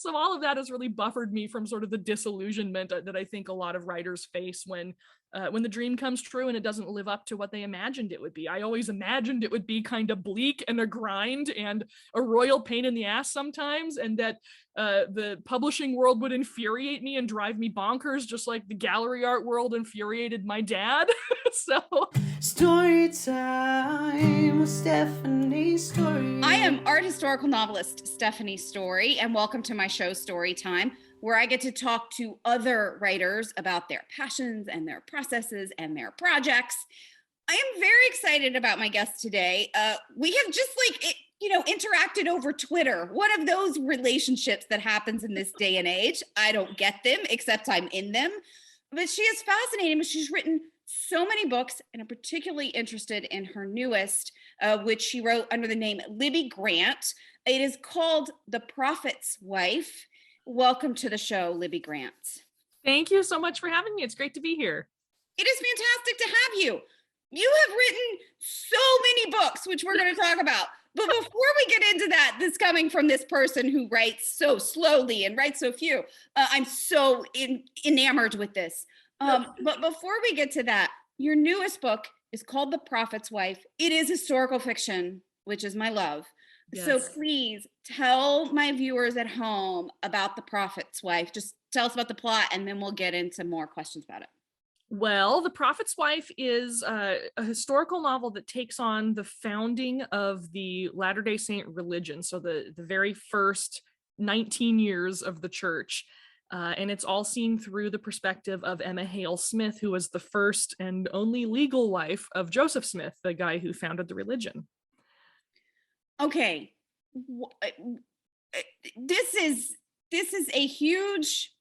So all of that has really buffered me from sort of the disillusionment that I think a lot of writers face when the dream comes true and it doesn't live up to what they imagined it would be. I always imagined it would be kind of bleak and a grind and a royal pain in the ass sometimes, and that the publishing world would infuriate me and drive me bonkers, just like the gallery art world infuriated my dad. So Story time with Stephanie Storey. I am art historical novelist Stephanie Storey, and welcome to my show Story Time, where I get to talk to other writers about their passions and their processes and their projects. I am very excited about my guest today. We have just interacted over Twitter, one of those relationships that happens in this day and age. I don't get them, except I'm in them. But she is fascinating. She's written so many books, and I'm particularly interested in her newest, which she wrote under the name Libbie Grant. It is called The Prophet's Wife. Welcome to the show, Libbie Grant. thank you so much for having me. It's great to be here. It is fantastic to have you. You have written so many books, which we're going to talk about. But before we get into that, this coming from this person who writes so slowly and writes so few, I'm so enamored with this. But before we get to that, your newest book is called The Prophet's Wife. It is historical fiction, which is my love. Yes. So please tell my viewers at home about The Prophet's Wife. Just tell us about the plot, and then we'll get into more questions about it. Well, The Prophet's Wife is a historical novel that takes on the founding of the Latter-day Saint religion, so the very first 19 years of the church. And it's all seen through the perspective of Emma Hale Smith, who was the first and only legal wife of Joseph Smith, the guy who founded the religion. Okay, this is a huge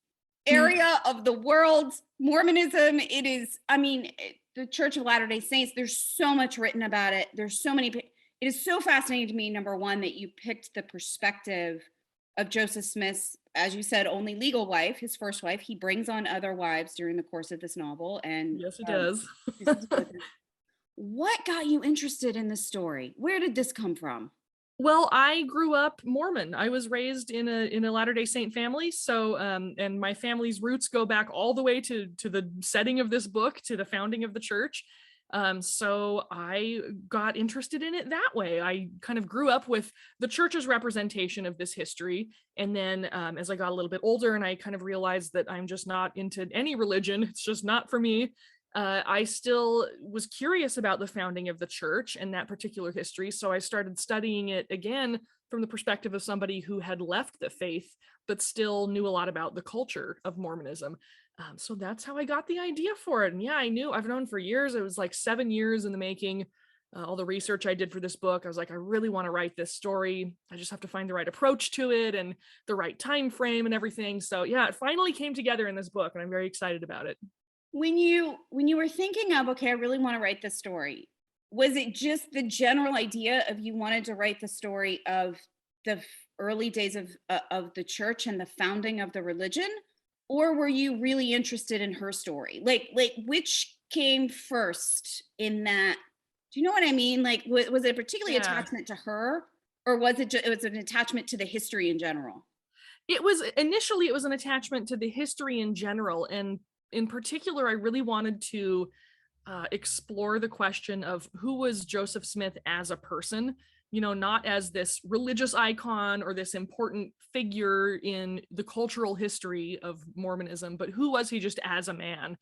area of the world. Mormonism, it is, the Church of Latter-day Saints, there's so much written about it. There's so many, it is so fascinating to me, number one, that you picked the perspective of Joseph Smith's, as you said, only legal wife, his first wife. He brings on other wives during the course of this novel. And yes, he does. What got you interested in this story? Where did this come from? Well, I grew up Mormon. I was raised in a Latter-day Saint family. So, and my family's roots go back all the way to the setting of this book, to the founding of the church. So I got interested in it that way. I kind of grew up with the church's representation of this history. And then as I got a little bit older and I kind of realized that I'm just not into any religion, it's just not for me. I still was curious about the founding of the church and that particular history. So I started studying it again from the perspective of somebody who had left the faith, but still knew a lot about the culture of Mormonism. So that's how I got the idea for it. And yeah, I've known for years. It was like 7 years in the making. All the research I did for this book, I was like, I really want to write this story. I just have to find the right approach to it and the right time frame and everything. So yeah, it finally came together in this book, and I'm very excited about it. When you were thinking of, okay, I really want to write this story, was it just the general idea of you wanted to write the story of the early days of the church and the founding of the religion? Or were you really interested in her story? Like which came first in that? Do you know what I mean? Like, was it a particular attachment to her, or was it an attachment to the history in general? Initially, it was an attachment to the history in general. And in particular, I really wanted to explore the question of who was Joseph Smith as a person, not as this religious icon or this important figure in the cultural history of Mormonism, but who was he just as a man?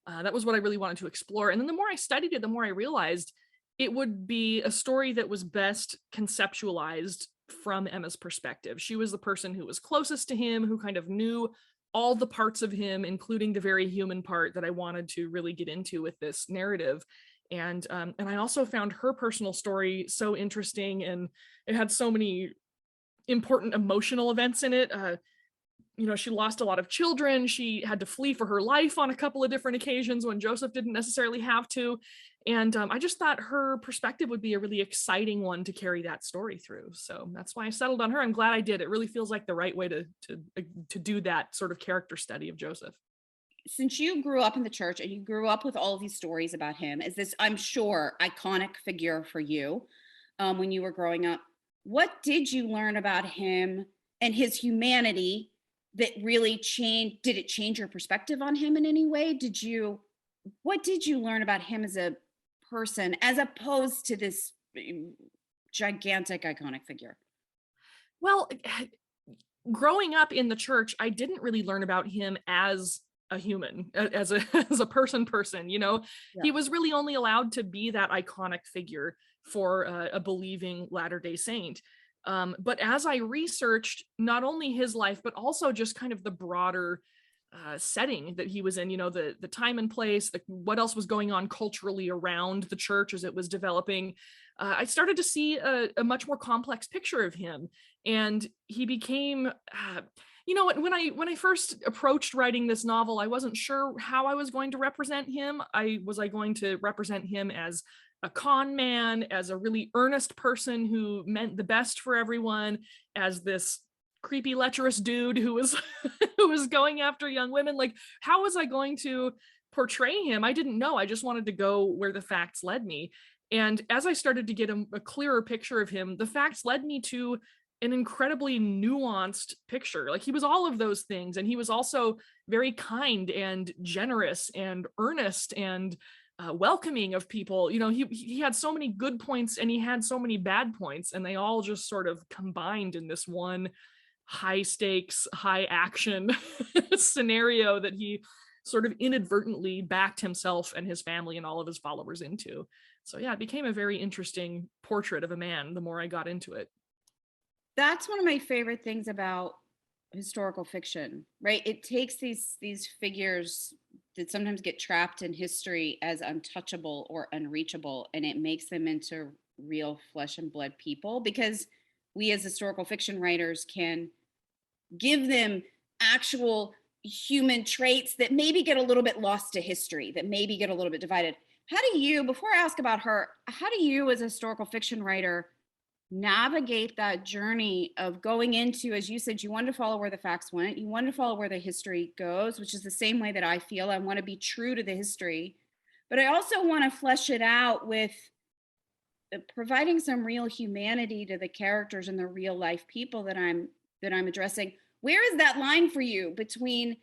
That was what I really wanted to explore. And then the more I studied it, the more I realized it would be a story that was best conceptualized from Emma's perspective. She was the person who was closest to him, who kind of knew all the parts of him, including the very human part that I wanted to really get into with this narrative. And I also found her personal story so interesting, and it had so many important emotional events in it. She lost a lot of children. She had to flee for her life on a couple of different occasions when Joseph didn't necessarily have to. And I just thought her perspective would be a really exciting one to carry that story through. So that's why I settled on her. I'm glad I did. It really feels like the right way to do that sort of character study of Joseph. Since you grew up in the church and you grew up with all of these stories about him as this, I'm sure, iconic figure for you when you were growing up, what did you learn about him and his humanity that really changed? Did it change your perspective on him in any way? What did you learn about him as a person as opposed to this gigantic iconic figure? Well, growing up in the church, I didn't really learn about him as a human, as a as a person, you know. Yeah. He was really only allowed to be that iconic figure for a believing Latter-day Saint. But as I researched not only his life, but also just kind of the broader setting that he was in, you know, the time and place, what else was going on culturally around the church as it was developing, I started to see a much more complex picture of him. And he became, you know, when I first approached writing this novel, I wasn't sure how I was going to represent him. Was I going to represent him as a con man, as a really earnest person who meant the best for everyone, as this creepy lecherous dude who was who was going after young women? Like, how was I going to portray him? I didn't know. I just wanted to go where the facts led me. And as I started to get a clearer picture of him, the facts led me to an incredibly nuanced picture. Like, he was all of those things, and he was also very kind and generous and earnest and welcoming of people. You know, he had so many good points and he had so many bad points, and they all just sort of combined in this one high stakes, high action scenario that he sort of inadvertently backed himself and his family and all of his followers into. So yeah, it became a very interesting portrait of a man the more I got into it. That's one of my favorite things about historical fiction, right? It takes these figures that sometimes get trapped in history as untouchable or unreachable, and it makes them into real flesh and blood people, because we as historical fiction writers can give them actual human traits that maybe get a little bit lost to history, that maybe get a little bit divided. How do you, before I ask about her, how do you as a historical fiction writer navigate that journey of going into, as you said, you wanted to follow where the facts went, you wanted to follow where the history goes, which is the same way that I feel. I want to be true to the history, but I also want to flesh it out with providing some real humanity to the characters and the real life people that I'm addressing. Where is that line for you between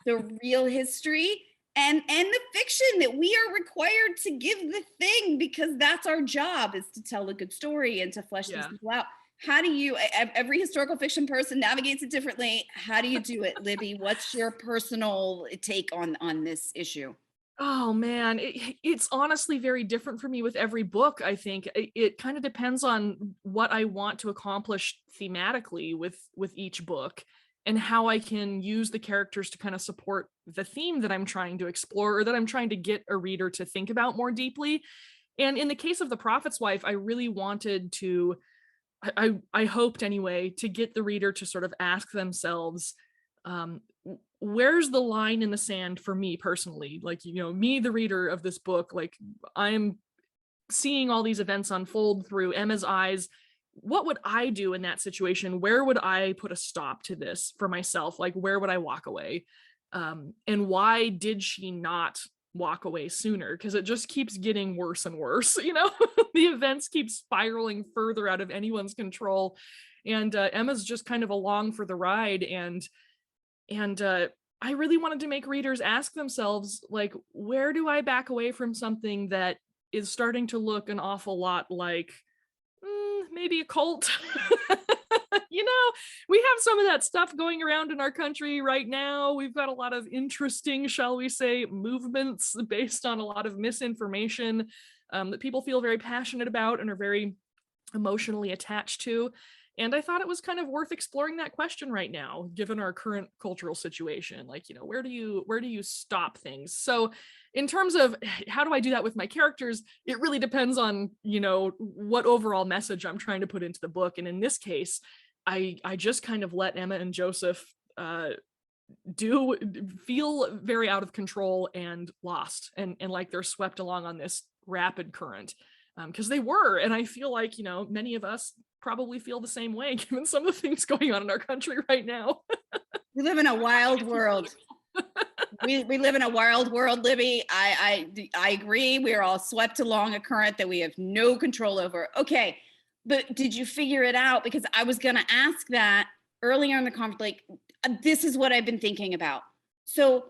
the real history and the fiction that we are required to give the thing, because that's our job, is to tell a good story and to flesh these people out? How do you, every historical fiction person navigates it differently. How do you do it, Libby? What's your personal take on this issue? Oh man, it's honestly very different for me with every book. I think it kind of depends on what I want to accomplish thematically with each book, and how I can use the characters to kind of support the theme that I'm trying to explore, or that I'm trying to get a reader to think about more deeply. And in the case of The Prophet's Wife, I really wanted to, I hoped anyway, to get the reader to sort of ask themselves, where's the line in the sand for me personally? Like, you know, me, the reader of this book, like, I'm seeing all these events unfold through Emma's eyes. What would I do in that situation? Where would I put a stop to this for myself? Like, where would I walk away? And why did she not walk away sooner? Because it just keeps getting worse and worse, you know. The events keep spiraling further out of anyone's control, and Emma's just kind of along for the ride. And I really wanted to make readers ask themselves, like, where do I back away from something that is starting to look an awful lot like maybe a cult? You know, we have some of that stuff going around in our country right now. We've got a lot of interesting, shall we say, movements based on a lot of misinformation that people feel very passionate about and are very emotionally attached to. And I thought it was kind of worth exploring that question right now, given our current cultural situation. Like, you know, where do you stop things? So in terms of how do I do that with my characters, it really depends on, you know, what overall message I'm trying to put into the book. And in this case, I just kind of let Emma and Joseph feel very out of control and lost, and like they're swept along on this rapid current, because they were. And I feel like, you know, many of us probably feel the same way, given some of the things going on in our country right now. We live in a wild world. We live in a wild world, Libby. I agree. We are all swept along a current that we have no control over. Okay, but did you figure it out? Because I was going to ask that earlier in the conference. Like, This is what I've been thinking about. So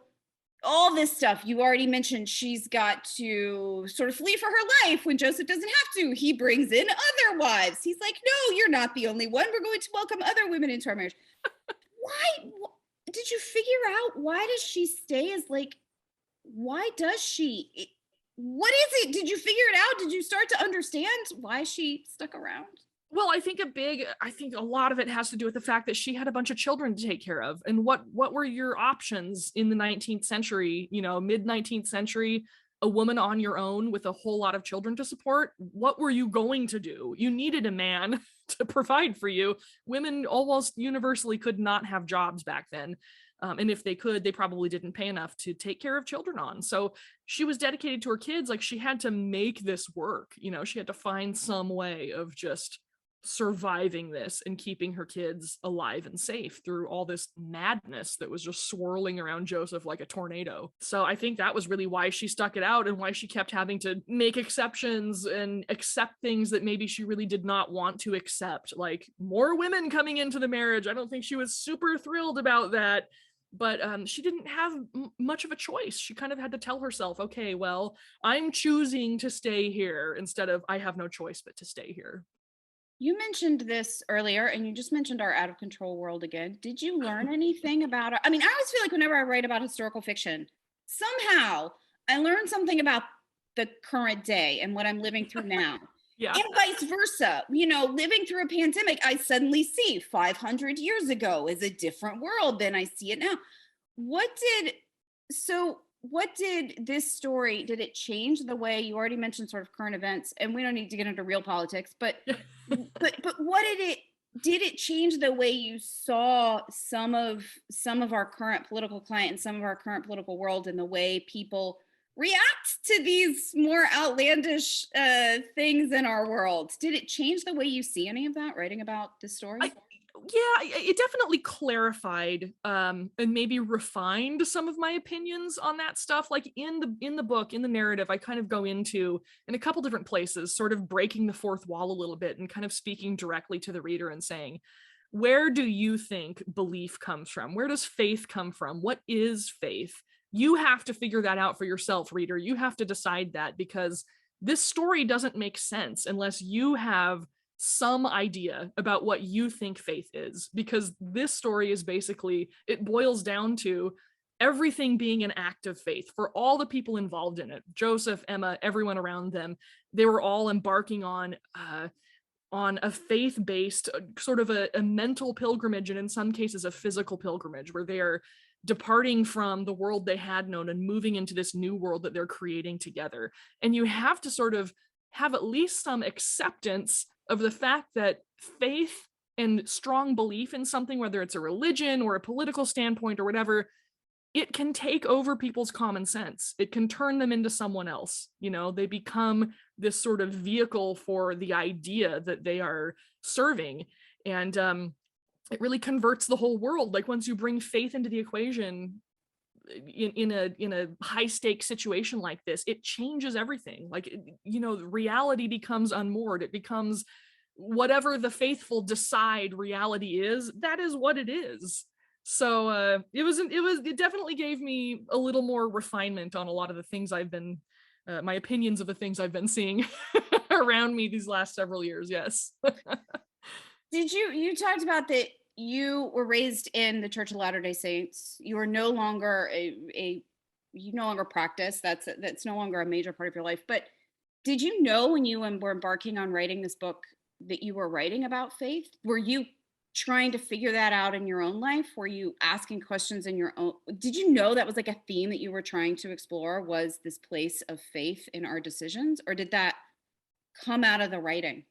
all this stuff you already mentioned, she's got to sort of flee for her life when Joseph doesn't have to. He brings in other wives. He's like, no, you're not the only one. We're going to welcome other women into our marriage. Why did you figure out, why does she stay as like, why does she, what is it? Did you figure it out? Did you start to understand why she stuck around? Well, I think a lot of it has to do with the fact that she had a bunch of children to take care of. And what were your options in the 19th century, mid 19th century, a woman on your own with a whole lot of children to support? What were you going to do? You needed a man to provide for you. Women almost universally could not have jobs back then. And if they could, they probably didn't pay enough to take care of children on. So she was dedicated to her kids. Like, she had to make this work. She had to find some way of just surviving this and keeping her kids alive and safe through all this madness that was just swirling around Joseph like a tornado. So I think that was really why she stuck it out and why she kept having to make exceptions and accept things that maybe she really did not want to accept, like more women coming into the marriage. I don't think she was super thrilled about that. But she didn't have much of a choice. She kind of had to tell herself, okay, well, I'm choosing to stay here instead of I have no choice but to stay here. You mentioned this earlier, and you just mentioned our out of control world again. Did you learn anything about it? I mean, I always feel like whenever I write about historical fiction, somehow I learn something about the current day and what I'm living through now. Yeah. And vice versa. Living through a pandemic, I suddenly see 500 years ago is a different world than I see it now. What did this story, did it change the way, you already mentioned sort of current events, and we don't need to get into real politics, but what did it change the way you saw some of our current political climate and some of our current political world and the way people react to these more outlandish things in our world? Did it change the way you see any of that writing about this story? It definitely clarified and maybe refined some of my opinions on that stuff. Like in the book, in the narrative, I kind of go into, in a couple different places, sort of breaking the fourth wall a little bit and kind of speaking directly to the reader and saying, where do you think belief comes from? Where does faith come from? What is faith? You have to figure that out for yourself, reader. You have to decide that, because this story doesn't make sense unless you have some idea about what you think faith is, because this story is basically, it boils down to everything being an act of faith for all the people involved in it. Joseph, Emma, everyone around them, they were all embarking on a faith-based sort of a mental pilgrimage, and in some cases a physical pilgrimage, where they are departing from the world they had known and moving into this new world that they're creating together. And you have to sort of have at least some acceptance of the fact that faith and strong belief in something, whether it's a religion or a political standpoint or whatever, it can take over people's common sense. It can turn them into someone else. They become this sort of vehicle for the idea that they are serving. And it really converts the whole world. Like, once you bring faith into the equation in a high stakes situation like this, it changes everything. Like, reality becomes unmoored. It becomes whatever the faithful decide reality is, that is what it is. So it definitely gave me a little more refinement on a lot of the things I've been my opinions of the things I've been seeing around me these last several years. Yes. Did you talked about that you were raised in the Church of Latter-day Saints. You are no longer you no longer practice. That's no longer a major part of your life. But did you know when you were embarking on writing this book that you were writing about faith? Were you trying to figure that out in your own life? Were you asking questions in your own? Did you know that was like a theme that you were trying to explore, was this place of faith in our decisions? Or did that come out of the writing?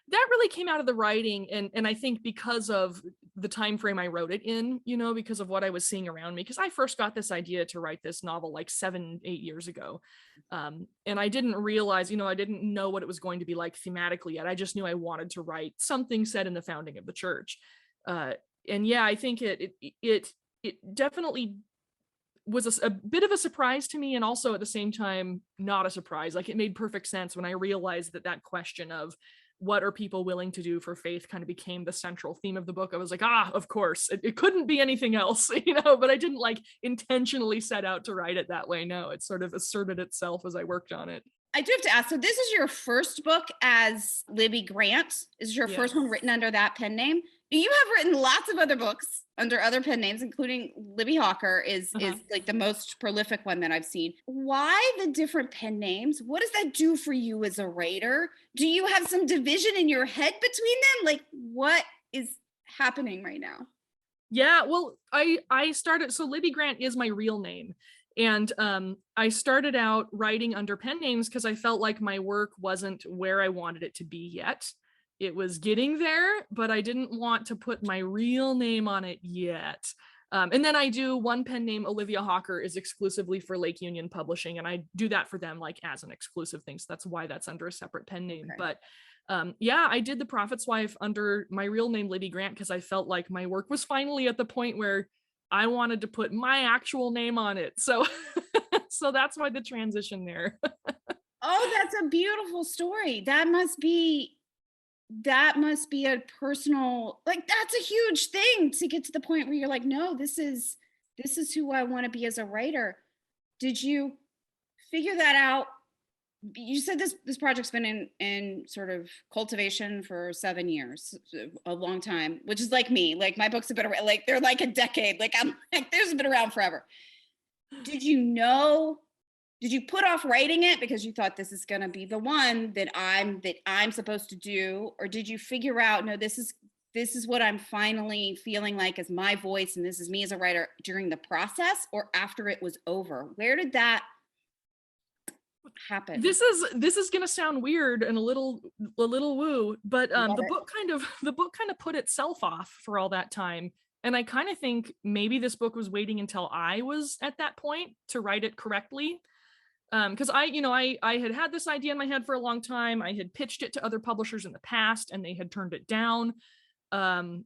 That really came out of the writing, and I think because of the time frame I wrote it in, because of what I was seeing around me, because I first got this idea to write this novel like 7-8 years ago, and I didn't realize, I didn't know what it was going to be like thematically yet. I just knew I wanted to write something set in the founding of the church, and yeah, I think it definitely was a bit of a surprise to me, and also at the same time not a surprise. Like, it made perfect sense when I realized that question of what are people willing to do for faith kind of became the central theme of the book. I was like, of course, it couldn't be anything else, but I didn't like intentionally set out to write it that way. No, it sort of asserted itself as I worked on it. I do have to ask, so this is your first book as Libbie Grant. Is your first one written under that pen name? You have written lots of other books under other pen names, including Libby Hawker is like the most prolific one that I've seen. Why the different pen names? What does that do for you as a writer? Do you have some division in your head between them? Like, what is happening right now? Yeah, well, I started, so Libbie Grant is my real name. And I started out writing under pen names because I felt like my work wasn't where I wanted it to be yet. It was getting there, but I didn't want to put my real name on it yet. And then I do one pen name, Olivia Hawker, is exclusively for Lake Union Publishing, and I do that for them like as an exclusive thing. So that's why that's under a separate pen name. Okay. But yeah, I did The Prophet's Wife under my real name, Libbie Grant, because I felt like my work was finally at the point where I wanted to put my actual name on it. So so that's why the transition there. Oh, that's a beautiful story. That must be a personal, like, that's a huge thing to get to the point where you're like, no, this is who I want to be as a writer. Did you figure that out? You said this project's been in sort of cultivation for 7 years, a long time, which is like me. Like, my books have been around, like, they're like a decade. Like, I'm like, there's been around forever. Did you put off writing it because you thought this is going to be the one that I'm supposed to do? Or did you figure out, no, this is what I'm finally feeling like as my voice, and this is me as a writer, during the process or after it was over? Where did that happen? This is gonna sound weird and a little woo, but the book kind of put itself off for all that time. And I kind of think maybe this book was waiting until I was at that point to write it correctly. Because I had this idea in my head for a long time. I had pitched it to other publishers in the past and they had turned it down. And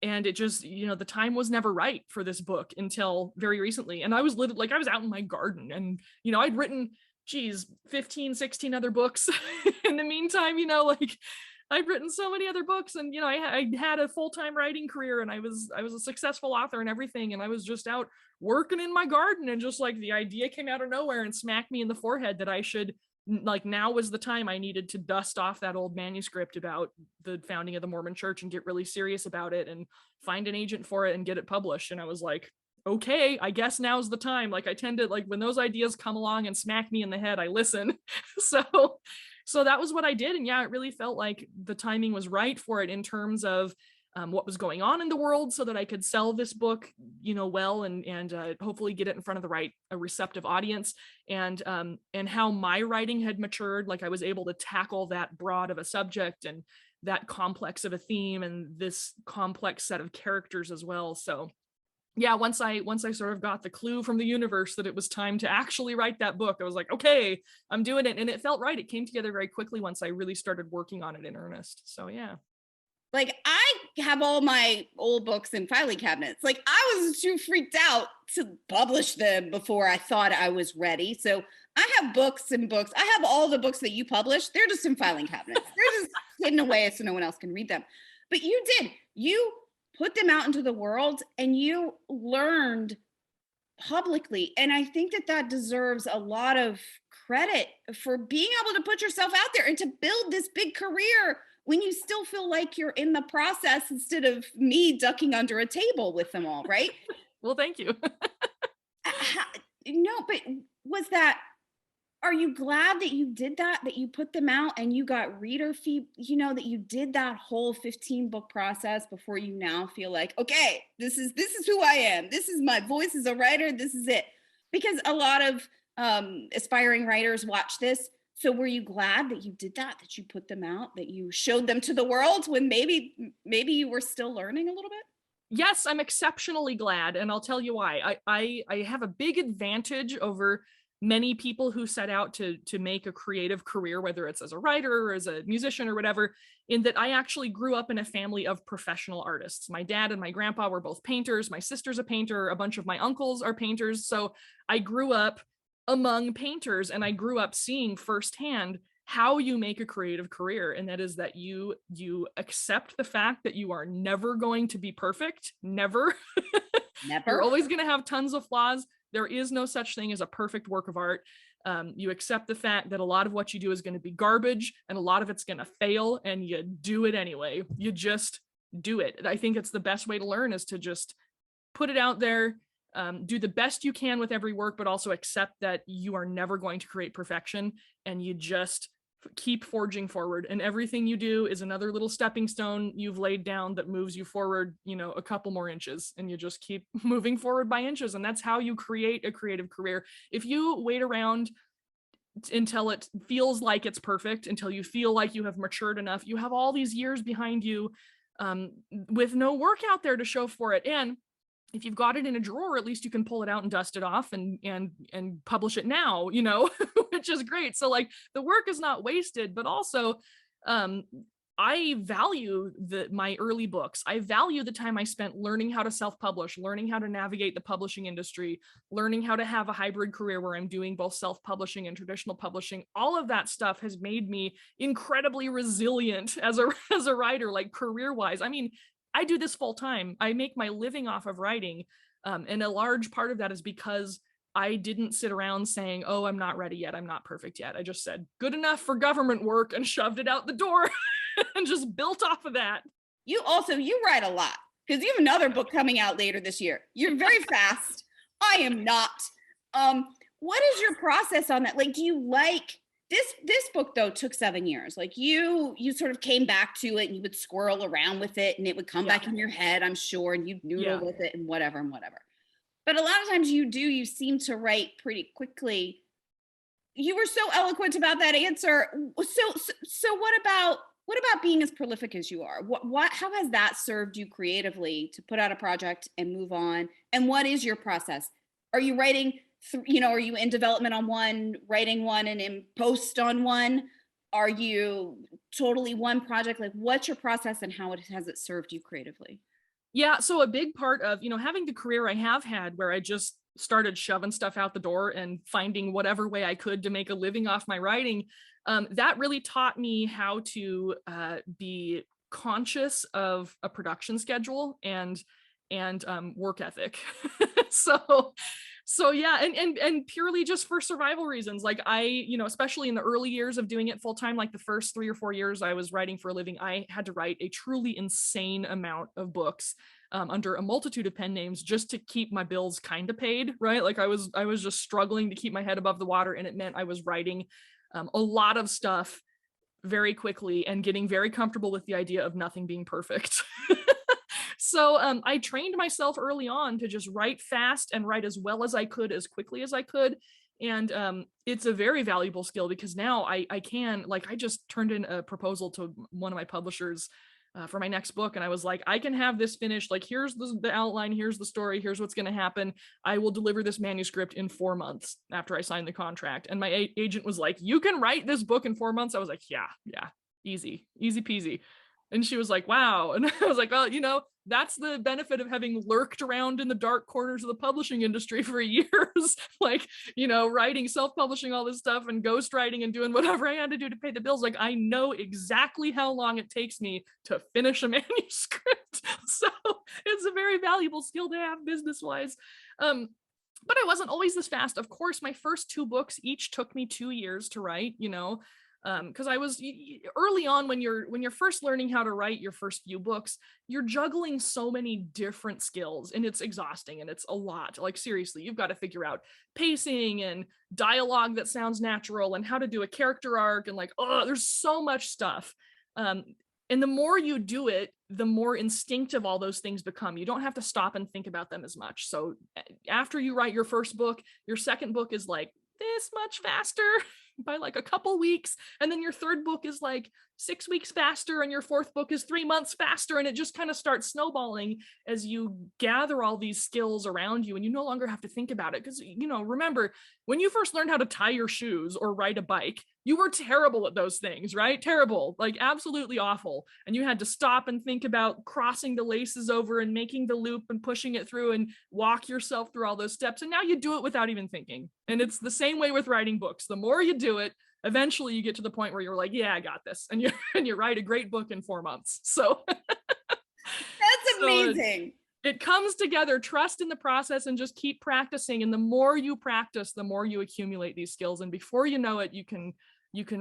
it just, the time was never right for this book until very recently. And I was I was out in my garden and, I'd written 15, 16 other books in the meantime, I'd written so many other books, and I had a full-time writing career, and I was a successful author and everything, and I was just out working in my garden, and just like the idea came out of nowhere and smacked me in the forehead that I should, like, now was the time I needed to dust off that old manuscript about the founding of the Mormon Church and get really serious about it and find an agent for it and get it published. And I was like, okay, I guess now's the time. Like, I tend to, like, when those ideas come along and smack me in the head, I listen. So that was what I did. And yeah, it really felt like the timing was right for it in terms of what was going on in the world, so that I could sell this book, well, and hopefully get it in front of a receptive audience, and how my writing had matured. Like, I was able to tackle that broad of a subject and that complex of a theme and this complex set of characters as well. So yeah, once I sort of got the clue from the universe that it was time to actually write that book, I was like, okay, I'm doing it. And it felt right. It came together very quickly once I really started working on it in earnest. So yeah. Like, I have all my old books in filing cabinets. Like, I was too freaked out to publish them before I thought I was ready. So I have books and books. I have all the books that you publish. They're just in filing cabinets. They're just hidden away so no one else can read them. But you put them out into the world and you learned publicly. And I think that deserves a lot of credit for being able to put yourself out there and to build this big career when you still feel like you're in the process, instead of me ducking under a table with them all, right? Well, thank you. No, but are you glad that you did that you put them out and you got reader feed, that you did that whole 15 book process before you now feel like, okay, this is who I am. This is my voice as a writer. This is it. Because a lot of aspiring writers watch this. So were you glad that you did that you put them out, that you showed them to the world when maybe you were still learning a little bit? Yes, I'm exceptionally glad. And I'll tell you why. I have a big advantage over many people who set out to make a creative career, whether it's as a writer or as a musician or whatever, in that I actually grew up in a family of professional artists. My dad and my grandpa were both painters. My sister's a painter. A bunch of my uncles are painters. So I grew up among painters, and I grew up seeing firsthand how you make a creative career, and that is that you accept the fact that you are never going to be perfect. Never. You're always going to have tons of flaws. There is no such thing as a perfect work of art. You accept the fact that a lot of what you do is going to be garbage, and a lot of it's going to fail, and you do it anyway. You just do it. I think it's the best way to learn, is to just put it out there, do the best you can with every work, but also accept that you are never going to create perfection, and you just keep forging forward, and everything you do is another little stepping stone you've laid down that moves you forward, a couple more inches, and you just keep moving forward by inches. And that's how you create a creative career. If you wait around until it feels like it's perfect, until you feel like you have matured enough, you have all these years behind you with no work out there to show for it. And if you've got it in a drawer, at least you can pull it out and dust it off and publish it now, which is great. So like, the work is not wasted, but also I value my early books. I value the time I spent learning how to self-publish, learning how to navigate the publishing industry, learning how to have a hybrid career where I'm doing both self-publishing and traditional publishing. All of that stuff has made me incredibly resilient as a writer, like career-wise. I mean, I do this full time. I make my living off of writing. And a large part of that is because I didn't sit around saying, oh, I'm not ready yet, I'm not perfect yet. I just said, good enough for government work, and shoved it out the door and just built off of that. You write a lot, because you have another book coming out later this year. You're very fast. I am not. What is your process on that? Like, do you like this book, though, took 7 years. Like you sort of came back to it, and you would squirrel around with it, and it would come back in your head, I'm sure, and you'd noodle with it and whatever. But a lot of times you seem to write pretty quickly. You were so eloquent about that answer. So what about being as prolific as you are? How has that served you creatively to put out a project and move on? And what is your process? Are you writing, are you in development on one, writing one, and in post on one? Are you totally one project? Like, what's your process, and how has it served you creatively? Yeah, so a big part of, having the career I have had, where I just started shoving stuff out the door and finding whatever way I could to make a living off my writing, that really taught me how to be conscious of a production schedule and work ethic. So yeah, and purely just for survival reasons. Like I, especially in the early years of doing it full time, like the first 3 or 4 years I was writing for a living, I had to write a truly insane amount of books under a multitude of pen names just to keep my bills kind of paid, right? Like I was just struggling to keep my head above the water, and it meant I was writing a lot of stuff very quickly and getting very comfortable with the idea of nothing being perfect. So I trained myself early on to just write fast and write as well as I could, as quickly as I could. And it's a very valuable skill, because now I can, like, I just turned in a proposal to one of my publishers for my next book. And I was like, I can have this finished. Like, here's the outline, here's the story, here's what's going to happen. I will deliver this manuscript in 4 months after I signed the contract. And my agent was like, you can write this book in 4 months? I was like, yeah, easy peasy. And she was like, wow. And I was like, well, that's the benefit of having lurked around in the dark corners of the publishing industry for years, like, writing, self-publishing, all this stuff, and ghostwriting and doing whatever I had to do to pay the bills. Like, I know exactly how long it takes me to finish a manuscript. So it's a very valuable skill to have business-wise. But I wasn't always this fast. Of course, my first 2 books each took me 2 years to write, because I was early on, when you're first learning how to write your first few books, you're juggling so many different skills, and it's exhausting, and it's a lot. Like, seriously, you've got to figure out pacing and dialogue that sounds natural, and how to do a character arc, and there's so much stuff. And the more you do it, the more instinctive all those things become. You don't have to stop and think about them as much. So after you write your first book, your second book is like this much faster by like a couple weeks, and then your third book is like 6 weeks faster, and your fourth book is 3 months faster, and it just kind of starts snowballing as you gather all these skills around you, and you no longer have to think about it. Because remember, when you first learned how to tie your shoes or ride a bike, you were terrible at those things, right? Terrible, like absolutely awful. And you had to stop and think about crossing the laces over and making the loop and pushing it through and walk yourself through all those steps. And now you do it without even thinking. And it's the same way with writing books. The more you do it, eventually you get to the point where you're like, yeah, I got this. And you write a great book in 4 months. So That's amazing. It comes together, trust in the process, and just keep practicing. And the more you practice, the more you accumulate these skills. And before you know it, you can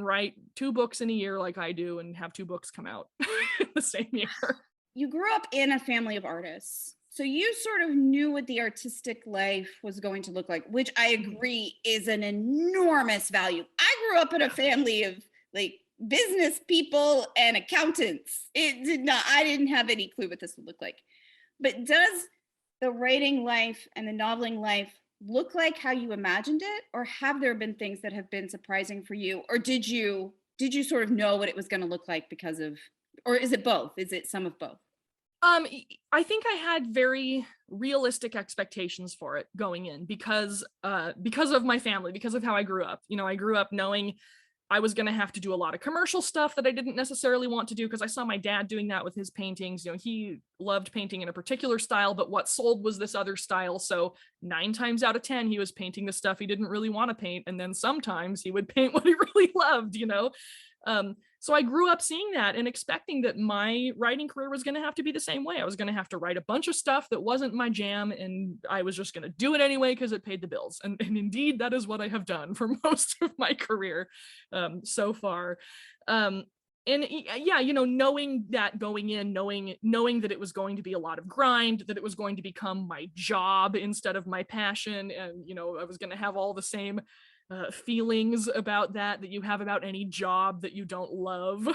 write 2 books in a year like I do and have 2 books come out in the same year. You grew up in a family of artists. So you sort of knew what the artistic life was going to look like, which I agree is an enormous value. I grew up in a family of like business people and accountants. I didn't have any clue what this would look like. But does the writing life and the noveling life look like how you imagined it? Or have there been things that have been surprising for you? Or did you sort of know what it was going to look like because of, or is it both? Is it some of both? I think I had very realistic expectations for it going in because of my family, because of how I grew up. You know, I grew up knowing I was going to have to do a lot of commercial stuff that I didn't necessarily want to do because I saw my dad doing that with his paintings. You know, he loved painting in a particular style, but what sold was this other style. So 9 times out of 10, he was painting the stuff he didn't really want to paint. And then sometimes he would paint what he really loved, you know? So I grew up seeing that and expecting that my writing career was going to have to be the same way. I was going to have to write a bunch of stuff that wasn't my jam, and I was just going to do it anyway because it paid the bills. And indeed, that is what I have done for most of my career so far. And yeah, you know, knowing that going in, knowing that it was going to be a lot of grind, that it was going to become my job instead of my passion, and you know, I was going to have all the same feelings about that you have about any job that you don't love.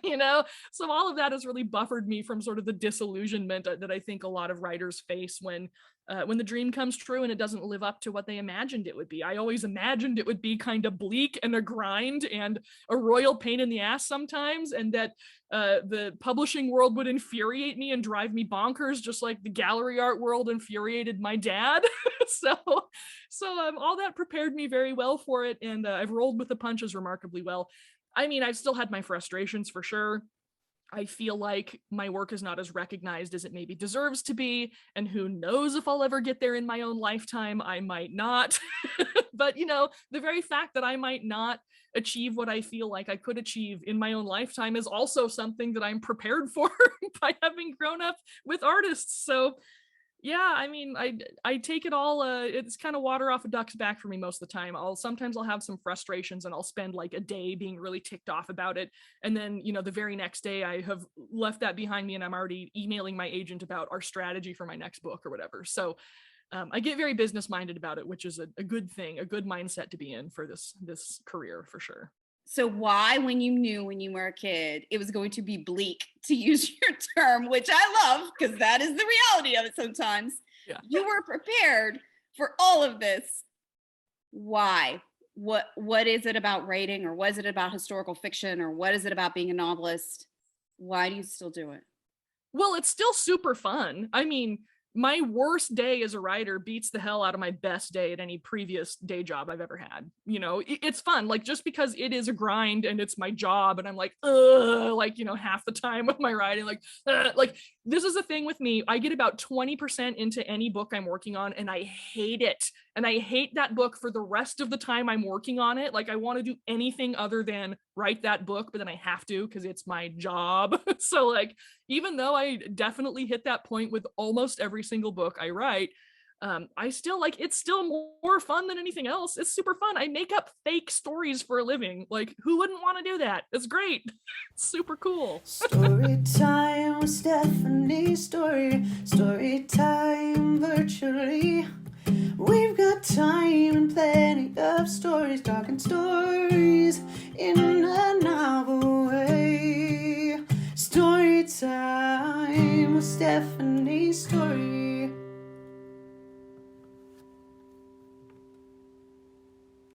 You know, so all of that has really buffered me from sort of the disillusionment that I think a lot of writers face when the dream comes true and it doesn't live up to what they imagined it would be. I always imagined it would be kind of bleak and a grind and a royal pain in the ass sometimes, and that the publishing world would infuriate me and drive me bonkers, just like the gallery art world infuriated my dad. So all that prepared me very well for it, and I've rolled with the punches remarkably well. I mean, I've still had my frustrations for sure. I feel like my work is not as recognized as it maybe deserves to be, and who knows if I'll ever get there in my own lifetime. I might not. But you know, the very fact that I might not achieve what I feel like I could achieve in my own lifetime is also something that I'm prepared for by having grown up with artists. So yeah, I mean, I take it all, it's kind of water off a duck's back for me most of the time. Sometimes I'll have some frustrations and I'll spend like a day being really ticked off about it. And then, you know, the very next day I have left that behind me and I'm already emailing my agent about our strategy for my next book or whatever. So I get very business minded about it, which is a good thing, a good mindset to be in for this career for sure. So why, when you knew when you were a kid, it was going to be bleak, to use your term, which I love because that is the reality of it sometimes. Yeah. You were prepared for all of this. Why? What is it about writing, or was it about historical fiction, or what is it about being a novelist? Why do you still do it? Well, it's still super fun. I mean, my worst day as a writer beats the hell out of my best day at any previous day job I've ever had. You know, it's fun. Like, just because it is a grind and it's my job and I'm like, like, you know, half the time with my writing, like this is the thing with me. I get about 20% into any book I'm working on and I hate it. And I hate that book for the rest of the time I'm working on it. Like, I want to do anything other than write that book, but then I have to because it's my job. So like, even though I definitely hit that point with almost every single book I write, I still like, it's still more fun than anything else. It's super fun. I make up fake stories for a living. Like, who wouldn't want to do that? It's great. It's super cool. Story time with Stephanie Storey. Story time virtually. We've got time and plenty of stories, talking stories in a novel way. Story time with Stephanie Storey.